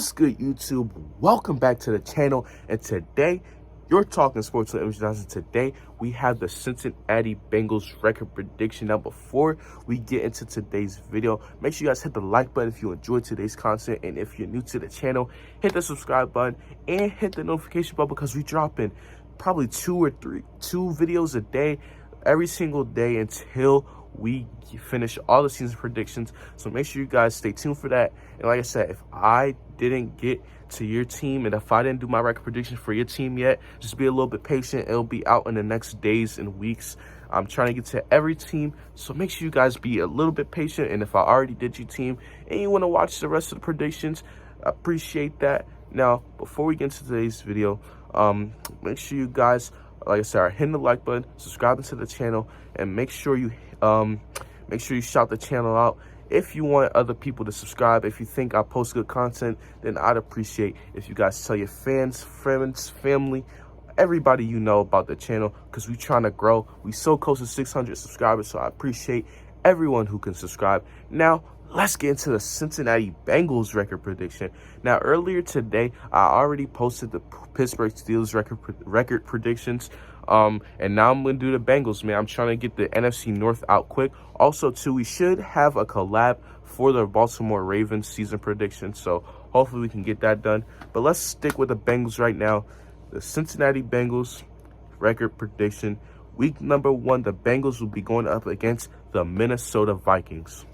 What's good, YouTube? Welcome back to the channel. And today, you're talking sports with Image. Today, we have the Cincinnati Bengals record prediction. Now, before we get into today's video, make sure you guys hit the like button if you enjoyed today's content. And if you're new to the channel, hit the subscribe button and hit the notification bell because we dropping probably two videos a day, every single day until we finish all the season predictions. So make sure you guys stay tuned for that. And like I said, if I didn't get to your team and if I didn't do my record prediction for your team yet, just be a little bit patient. It'll be out in the next days and weeks. I'm trying to get to every team, so make sure you guys be a little bit patient. And if I already did your team and you want to watch the rest of the predictions, I appreciate that. Now, before we get into today's video, make sure you guys, like I said, are hitting the like button, subscribing to the channel, and make sure you shout the channel out. If you want other people to subscribe, if you think I post good content, then I'd appreciate if you guys tell your fans, friends, family, everybody you know about the channel, because we're trying to grow. We so close to 600 subscribers, so I appreciate everyone who can subscribe. Now, let's get into the Cincinnati Bengals record prediction. Now, earlier today, I already posted the Pittsburgh Steelers record predictions. And now I'm going to do the Bengals, man. I'm trying to get the NFC North out quick. Also, too, we should have a collab for the Baltimore Ravens season prediction. So hopefully we can get that done. But let's stick with the Bengals right now. The Cincinnati Bengals record prediction. Week number 1, the Bengals will be going up against the Minnesota Vikings.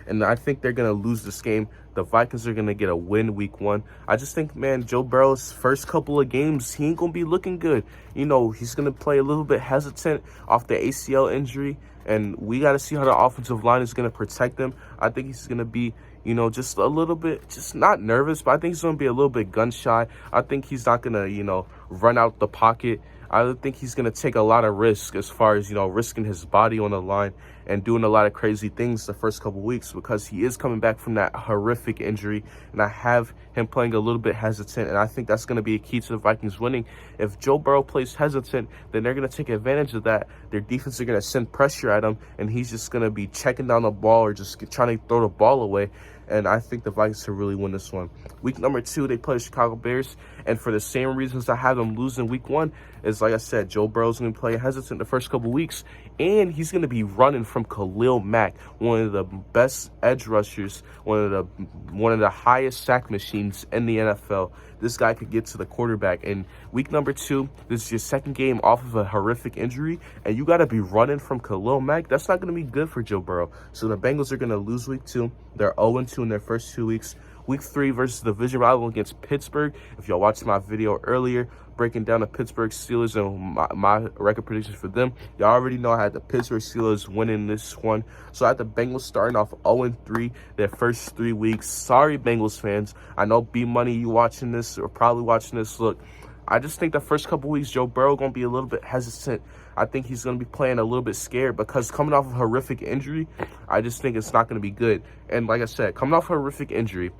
And I think they're going to lose this game. The Vikings are going to get a win week 1. I just think, man, Joe Burrow's first couple of games, he ain't going to be looking good. You know, he's going to play a little bit hesitant off the ACL injury. And we got to see how the offensive line is going to protect him. I think he's going to be, you know, just a little bit, just not nervous, but I think he's going to be a little bit gun shy. I think he's not going to, you know, run out the pocket. I think he's going to take a lot of risk as far as, you know, risking his body on the line and doing a lot of crazy things the first couple weeks because he is coming back from that horrific injury. And I have him playing a little bit hesitant, and I think that's going to be a key to the Vikings winning. If Joe Burrow plays hesitant, then they're going to take advantage of that. Their defense are going to send pressure at him, and he's just going to be checking down the ball or just trying to throw the ball away. And I think the Vikings will really win this one. Week number 2, they play the Chicago Bears. And for the same reasons I have them losing week 1, is like I said, Joe Burrow's going to play hesitant the first couple weeks. And he's going to be running from Khalil Mack, one of the best edge rushers, one of the highest sack machines in the NFL. This guy could get to the quarterback. And week number 2, this is your second game off of a horrific injury, and you got to be running from Khalil Mack. That's not going to be good for Joe Burrow. So the Bengals are going to lose week 2. They're 0-2 in their first 2 weeks. Week 3 versus the division rival against Pittsburgh. If y'all watched my video earlier, breaking down the Pittsburgh Steelers and my record predictions for them, y'all already know I had the Pittsburgh Steelers winning this one. So I had the Bengals starting off 0-3 their first 3 weeks. Sorry, Bengals fans. I know B-Money, you watching this or probably watching this. Look, I just think the first couple weeks, Joe Burrow going to be a little bit hesitant. I think he's going to be playing a little bit scared because coming off of a horrific injury, I just think it's not going to be good. And like I said, coming off a horrific injury,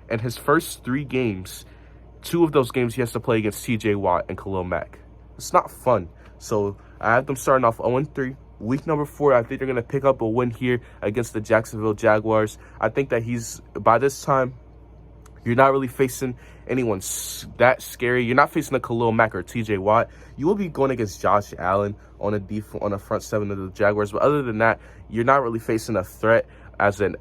and his first 3 games, 2 of those games he has to play against TJ Watt and Khalil Mack. It's not fun. So I have them starting off 0-3. Week number 4, I think they're going to pick up a win here against the Jacksonville Jaguars. I think that by this time, you're not really facing anyone that scary. You're not facing a Khalil Mack or TJ Watt. You will be going against Josh Allen on the front 7 of the Jaguars. But other than that, you're not really facing a threat as an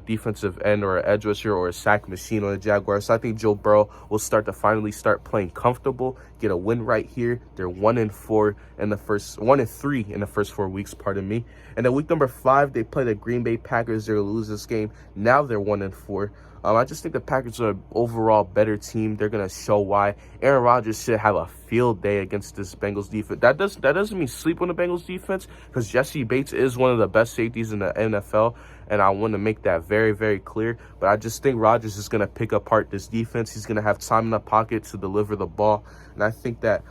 defensive end or an edge rusher or a sack machine on the Jaguars. So I think Joe Burrow will finally start playing comfortable, get a win right here. They're 1-3 in the first 4 weeks, pardon me. And then week number 5, they play the Green Bay Packers. They're going to lose this game. Now they're 1-4. I just think the Packers are an overall better team. They're going to show why. Aaron Rodgers should have a field day against this Bengals defense. That doesn't mean sleep on the Bengals defense, because Jesse Bates is one of the best safeties in the NFL, and I want to make that very, very clear. But I just think Rodgers is going to pick apart this defense. He's going to have time in the pocket to deliver the ball, and I think that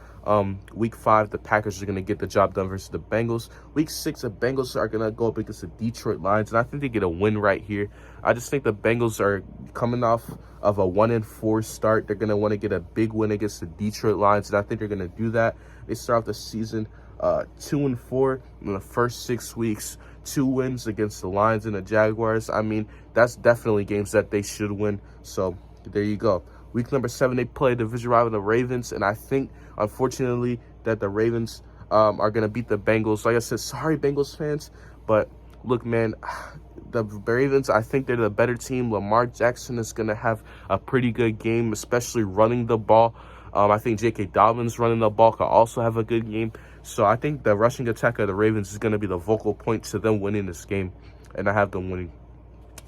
week 5, the Packers are going to get the job done versus the Bengals. Week 6, the Bengals are going to go up against the Detroit Lions, and I think they get a win right here. I just think the Bengals are coming off of a 1-4 start. They're going to want to get a big win against the Detroit Lions, and I think they're going to do that. They start off the season 2-4 in the first 6 weeks. 2 wins against the Lions and the Jaguars. I mean, that's definitely games that they should win. So there you go. Week number 7, they play division rival the Ravens, and I think, unfortunately, that the Ravens are going to beat the Bengals. Like I said, sorry, Bengals fans, but look, man, the Ravens, I think they're the better team. Lamar Jackson is going to have a pretty good game, especially running the ball. I think J.K. Dobbins running the ball could also have a good game. So I think the rushing attack of the Ravens is going to be the vocal point to them winning this game, and I have them winning.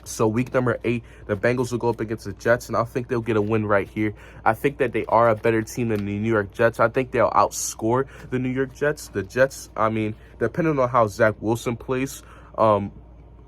So week number 8, the Bengals will go up against the Jets, and I think they'll get a win right here. I think that they are a better team than the New York Jets. I think they'll outscore the New York Jets. The Jets, I mean, depending on how Zach Wilson plays,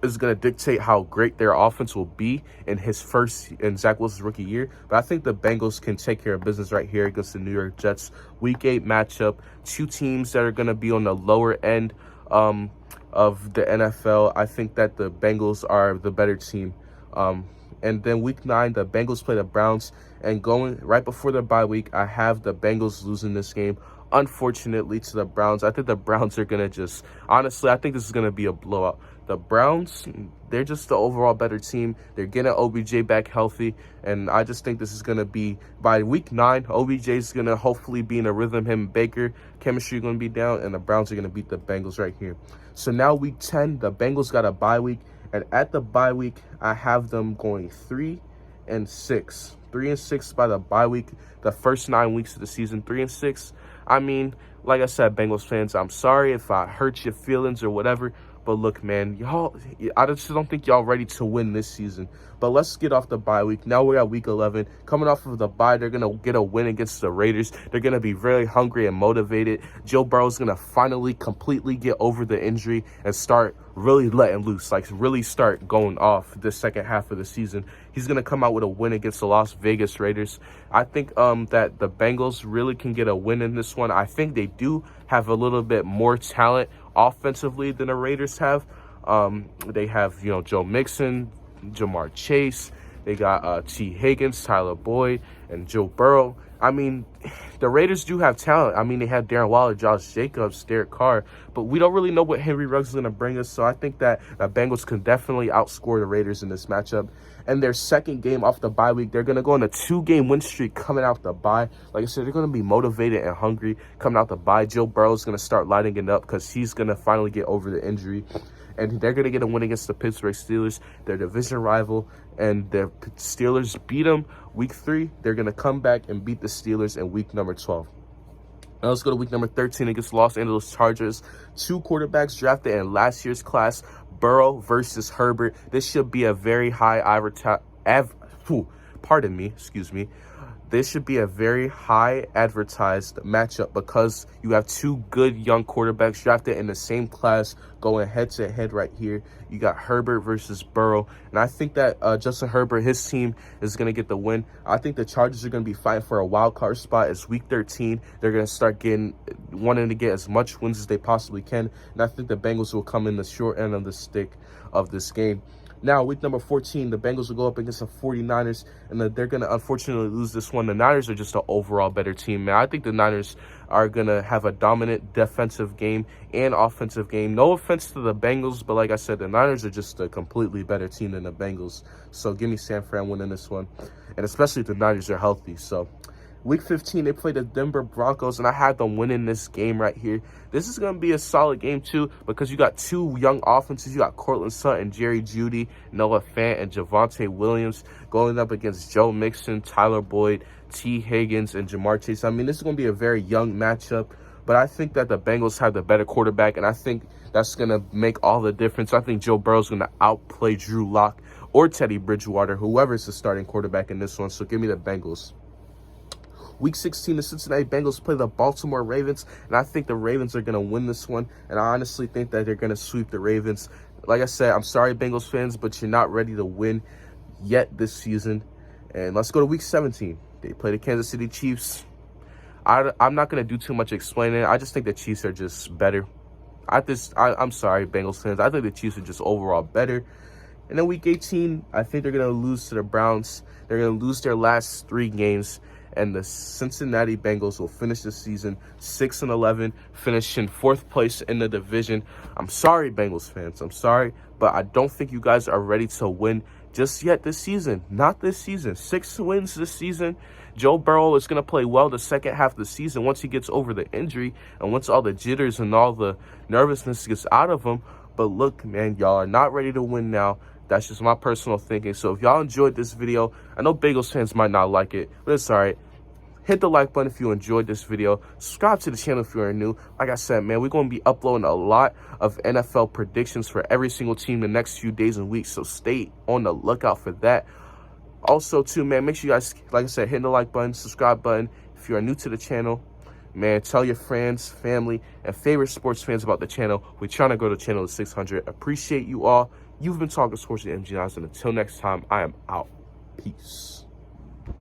is going to dictate how great their offense will be in Zach Wilson's rookie year. But I think the Bengals can take care of business right here against the New York Jets. Week 8 matchup, 2 teams that are going to be on the lower end of the NFL. I think that the Bengals are the better team. And then week 9, the Bengals play the Browns. And going right before the bye week, I have the Bengals losing this game, unfortunately, to the Browns. I think the Browns are going to honestly, I think this is going to be a blowout. The Browns, they're just the overall better team. They're getting OBJ back healthy, and I just think this is going to be, by week 9, OBJ is going to hopefully be in a rhythm. Him and Baker, chemistry going to be down, and the Browns are going to beat the Bengals right here. So now week 10, the Bengals got a bye week, and at the bye week, I have them going 3-6. 3-6 by the bye week. The first 9 weeks of the season, 3-6. I mean, like I said, Bengals fans, I'm sorry if I hurt your feelings or whatever. But look, man, y'all, I just don't think y'all ready to win this season. But let's get off the bye week. Now we're at week 11. Coming off of the bye, they're going to get a win against the Raiders. They're going to be very hungry and motivated. Joe Burrow's going to finally completely get over the injury and start really letting loose, like really start going off the second half of the season. He's going to come out with a win against the Las Vegas Raiders. I think that the Bengals really can get a win in this one. I think they do have a little bit more talent offensively than the Raiders have. They have, Joe Mixon, Jamar Chase. They got T. Higgins, Tyler Boyd, and Joe Burrow. I mean, the Raiders do have talent. I mean, they have Darren Waller, Josh Jacobs, Derek Carr, but we don't really know what Henry Ruggs is going to bring us. So I think that the Bengals can definitely outscore the Raiders in this matchup. And their second game off the bye week, they're going to go on a 2-game win streak coming out the bye. Like I said, they're going to be motivated and hungry coming out the bye. Joe Burrow is going to start lighting it up because he's going to finally get over the injury. And they're going to get a win against the Pittsburgh Steelers, their division rival. And the Steelers beat them week 3. They're going to come back and beat the Steelers in week number 12. Now let's go to week number 13 against Los Angeles Chargers. 2 quarterbacks drafted in last year's class, Burrow versus Herbert. This should be a very high This should be a very high advertised matchup because you have 2 good young quarterbacks drafted in the same class going head-to-head right here. You got Herbert versus Burrow. And I think that Justin Herbert, his team, is going to get the win. I think the Chargers are going to be fighting for a wild card spot. It's week 13. They're going to start wanting to get as much wins as they possibly can. And I think the Bengals will come in the short end of the stick of this game. Now, week number 14, the Bengals will go up against the 49ers, and they're going to unfortunately lose this one. The Niners are just an overall better team, man. I think the Niners are going to have a dominant defensive game and offensive game. No offense to the Bengals, but like I said, the Niners are just a completely better team than the Bengals. So give me San Fran winning this one, and especially if the Niners are healthy. So week 15, they play the Denver Broncos, and I had them winning this game right here. This is going to be a solid game, too, because you got 2 young offenses. You got Cortland Sutton, Jerry Jeudy, Noah Fant, and Javonte Williams going up against Joe Mixon, Tyler Boyd, T. Higgins, and Jamar Chase. I mean, this is going to be a very young matchup, but I think that the Bengals have the better quarterback, and I think that's going to make all the difference. I think Joe Burrow's going to outplay Drew Lock or Teddy Bridgewater, whoever's the starting quarterback in this one, so give me the Bengals. Week 16, the Cincinnati Bengals play the Baltimore Ravens, and I think the Ravens are going to win this one, and I honestly think that they're going to sweep the Ravens. Like I said, I'm sorry, Bengals fans, but you're not ready to win yet this season. And let's go to week 17. They play the Kansas City Chiefs. I'm not going to do too much explaining. I just think the Chiefs are just better. I'm sorry, Bengals fans. I think the Chiefs are just overall better. And then week 18, I think they're going to lose to the Browns. They're going to lose their last 3 games. And the Cincinnati Bengals will finish the season 6-11, finish in 4th place in the division. I'm sorry, Bengals fans. I'm sorry, but I don't think you guys are ready to win just yet this season. Not this season. 6 wins this season. Joe Burrow is going to play well the second half of the season once he gets over the injury and once all the jitters and all the nervousness gets out of him. But look, man, y'all are not ready to win now. That's just my personal thinking. So if y'all enjoyed this video, I know Bengals fans might not like it, but it's all right. Hit the like button if you enjoyed this video. Subscribe to the channel if you're new. Like I said, man, we're going to be uploading a lot of NFL predictions for every single team the next few days and weeks. So stay on the lookout for that. Also, too, man, make sure you guys, like I said, hit the like button, subscribe button. If you are new to the channel, man, tell your friends, family, and favorite sports fans about the channel. We're trying to grow the channel to 600. Appreciate you all. You've been talking sports with MG Johnson. Until next time, I am out. Peace.